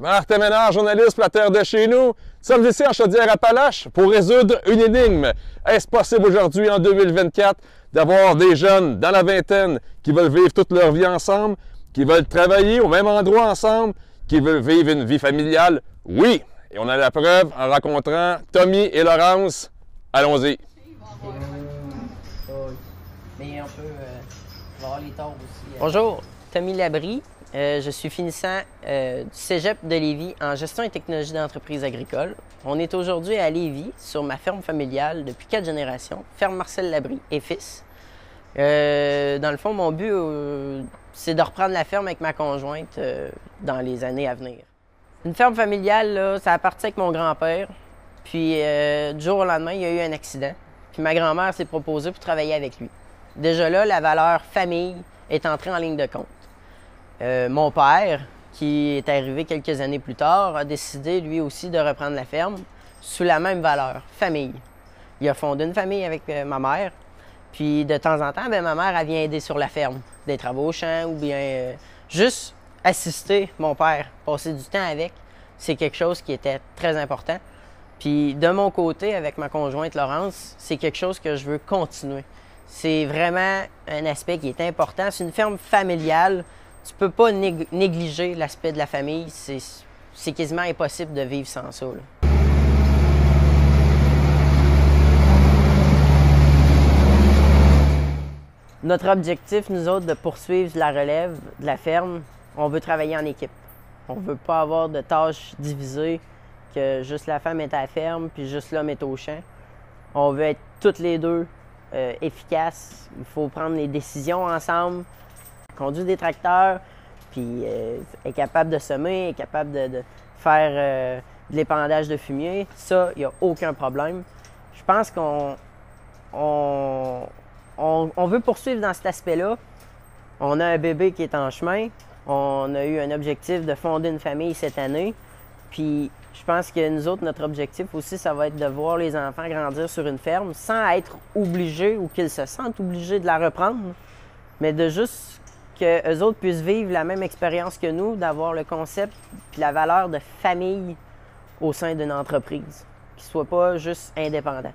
Martin Ménard, journaliste pour la terre de chez nous. Nous sommes ici en Chaudière-Appalaches pour résoudre une énigme. Est-ce possible aujourd'hui, en 2024, d'avoir des jeunes dans la vingtaine qui veulent vivre toute leur vie ensemble, qui veulent travailler au même endroit ensemble, qui veulent vivre une vie familiale? Oui! Et on a la preuve en rencontrant Tommy et Laurence. Allons-y. Mais on peut voir les torts aussi. Bonjour, Tommy Labrie. Je suis finissant du Cégep de Lévis en gestion et technologie d'entreprise agricole. On est aujourd'hui à Lévis, sur ma ferme familiale depuis 4 générations, ferme Marcel Labrie et fils. Dans le fond, mon but, c'est de reprendre la ferme avec ma conjointe dans les années à venir. Une ferme familiale, là, ça a parti avec mon grand-père. Puis, du jour au lendemain, il y a eu un accident. Puis ma grand-mère s'est proposée pour travailler avec lui. Déjà là, la valeur famille est entrée en ligne de compte. Mon père, qui est arrivé quelques années plus tard, a décidé lui aussi de reprendre la ferme sous la même valeur, famille. Il a fondé une famille avec ma mère. Puis de temps en temps, ma mère, elle vient aider sur la ferme, des travaux au champ ou bien juste assister mon père, passer du temps avec. C'est quelque chose qui était très important. Puis de mon côté, avec ma conjointe Laurence, c'est quelque chose que je veux continuer. C'est vraiment un aspect qui est important. C'est une ferme familiale. Tu peux pas négliger l'aspect de la famille. C'est quasiment impossible de vivre sans ça, là. Notre objectif, nous autres, de poursuivre la relève de la ferme, on veut travailler en équipe. On veut pas avoir de tâches divisées, que juste la femme est à la ferme puis juste l'homme est au champ. On veut être toutes les deux efficaces. Il faut prendre les décisions ensemble. Conduire des tracteurs, puis est capable de semer, est capable de faire de l'épandage de fumier. Ça, il n'y a aucun problème. Je pense qu'on veut poursuivre dans cet aspect-là. On a un bébé qui est en chemin. On a eu un objectif de fonder une famille cette année. Puis je pense que nous autres, notre objectif aussi, ça va être de voir les enfants grandir sur une ferme sans être obligés ou qu'ils se sentent obligés de la reprendre, mais de juste qu'eux autres puissent vivre la même expérience que nous, d'avoir le concept puis la valeur de famille au sein d'une entreprise, qu'ils ne soient pas juste indépendants.